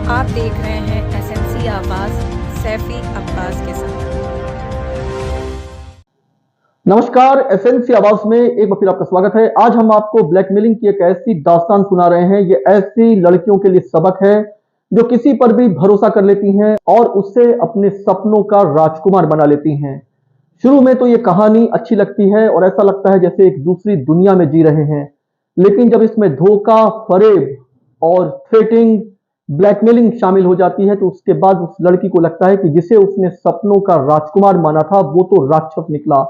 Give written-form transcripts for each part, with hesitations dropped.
आप देख रहे हैं एसएनसी आवाज सैफी अब्बास के साथ। नमस्कार, एसएनसी आवाज में एक बार फिर आपका स्वागत है। आज हम आपको ब्लैकमेलिंग की एक ऐसी दास्तान सुना रहे हैं। ये ऐसी लड़कियों के लिए सबक है जो किसी पर भी भरोसा कर लेती हैं और उससे अपने सपनों का राजकुमार बना लेती हैं। शुरू में तो ये कहानी अच्छी लगती है और ऐसा लगता है जैसे एक दूसरी दुनिया में जी रहे हैं, लेकिन जब इसमें धोखा, फरेब और थ्रेटिंग, ब्लैकमेलिंग शामिल हो जाती है तो उसके बाद उस लड़की को लगता है कि जिसे उसने सपनों का राजकुमार माना था वो तो राक्षस निकला।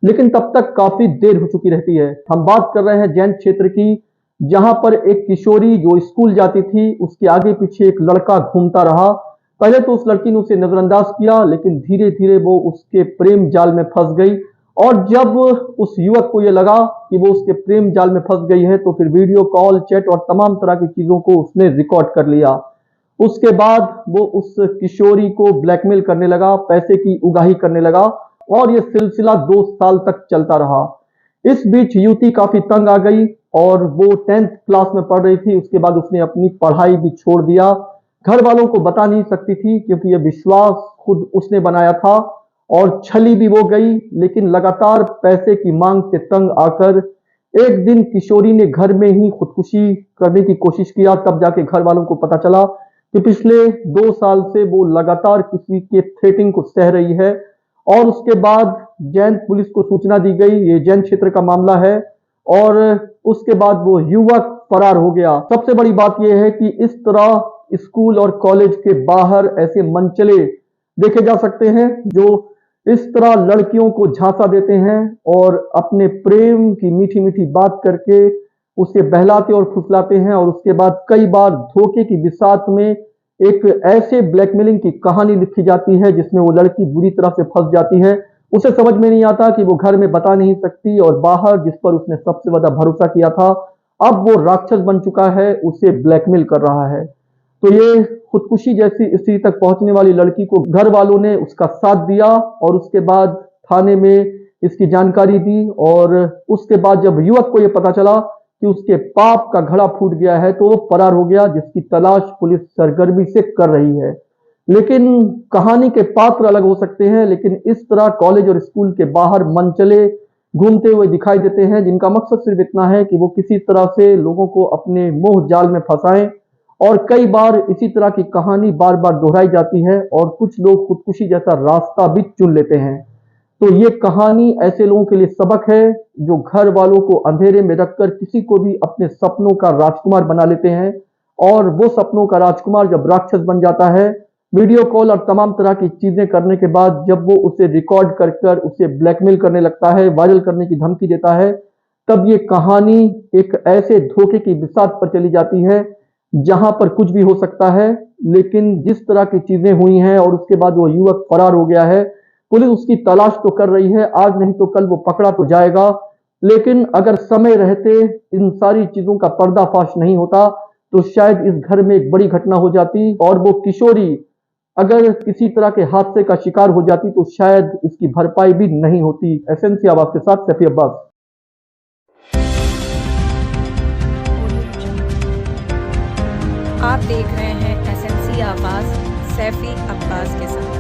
लेकिन तब तक काफी देर हो चुकी रहती है। हम बात कर रहे हैं जैन क्षेत्र की, जहां पर एक किशोरी जो स्कूल जाती थी उसके आगे पीछे एक लड़का घूमता रहा। पहले तो उस लड़की ने उसे नजरअंदाज किया, लेकिन धीरे धीरे वो उसके प्रेम जाल में फंस गई। और जब उस युवक को यह लगा कि वो उसके प्रेम जाल में फंस गई है तो फिर वीडियो कॉल, चैट और तमाम तरह की चीजों को उसने रिकॉर्ड कर लिया। उसके बाद वो उस किशोरी को ब्लैकमेल करने लगा, पैसे की उगाही करने लगा और यह सिलसिला 2 साल तक चलता रहा। इस बीच युवती काफी तंग आ गई और वो 10th क्लास में पढ़ रही थी। उसके बाद उसने अपनी पढ़ाई भी छोड़ दिया। घर वालों को बता नहीं सकती थी क्योंकि यह विश्वास खुद उसने बनाया था और छली भी वो गई। लेकिन लगातार पैसे की मांग से तंग आकर एक दिन किशोरी ने घर में ही खुदकुशी करने की कोशिश किया। तब जाके घर वालों को पता चला कि पिछले 2 साल से वो लगातार किसी के थ्रेटिंग को सह रही है। और उसके बाद जैन पुलिस को सूचना दी गई। ये जैन क्षेत्र का मामला है और उसके बाद वो युवक फरार हो गया। सबसे बड़ी बात यह है कि इस तरह स्कूल और कॉलेज के बाहर ऐसे मंचले देखे जा सकते हैं जो इस तरह लड़कियों को झांसा देते हैं और अपने प्रेम की मीठी मीठी बात करके उसे बहलाते और फुसलाते हैं। और उसके बाद कई बार धोखे की बिसात में एक ऐसे ब्लैकमेलिंग की कहानी लिखी जाती है जिसमें वो लड़की बुरी तरह से फंस जाती है। उसे समझ में नहीं आता कि वो घर में बता नहीं सकती और बाहर जिस पर उसने सबसे ज्यादा भरोसा किया था अब वो राक्षस बन चुका है, उसे ब्लैकमेल कर रहा है। तो ये खुदकुशी जैसी स्थिति तक पहुंचने वाली लड़की को घर वालों ने उसका साथ दिया और उसके बाद थाने में इसकी जानकारी दी। और उसके बाद जब युवक को यह पता चला कि उसके पाप का घड़ा फूट गया है तो वो फरार हो गया, जिसकी तलाश पुलिस सरगर्मी से कर रही है। लेकिन कहानी के पात्र अलग हो सकते हैं, लेकिन इस तरह कॉलेज और स्कूल के बाहर मंचले घूमते हुए दिखाई देते हैं जिनका मकसद सिर्फ इतना है कि वो किसी तरह से लोगों को अपने मोह जाल में फंसाएं। और कई बार इसी तरह की कहानी बार बार दोहराई जाती है और कुछ लोग खुदकुशी जैसा रास्ता भी चुन लेते हैं। तो ये कहानी ऐसे लोगों के लिए सबक है जो घर वालों को अंधेरे में रखकर किसी को भी अपने सपनों का राजकुमार बना लेते हैं। और वो सपनों का राजकुमार जब राक्षस बन जाता है, वीडियो कॉल और तमाम तरह की चीजें करने के बाद जब वो उसे रिकॉर्ड कर कर उसे ब्लैकमेल करने लगता है, वायरल करने की धमकी देता है, तब ये कहानी एक ऐसे धोखे की बिसात पर चली जाती है जहां पर कुछ भी हो सकता है। लेकिन जिस तरह की चीजें हुई हैं और उसके बाद वो युवक फरार हो गया है, पुलिस उसकी तलाश तो कर रही है, आज नहीं तो कल वो पकड़ा तो जाएगा। लेकिन अगर समय रहते इन सारी चीजों का पर्दाफाश नहीं होता तो शायद इस घर में एक बड़ी घटना हो जाती और वो किशोरी अगर किसी तरह के हादसे का शिकार हो जाती तो शायद इसकी भरपाई भी नहीं होती। एसएनसी आवाज के साथ सैफी अब्बास। आप देख रहे हैं एसएनसी आवाज सैफी अब्बास के साथ।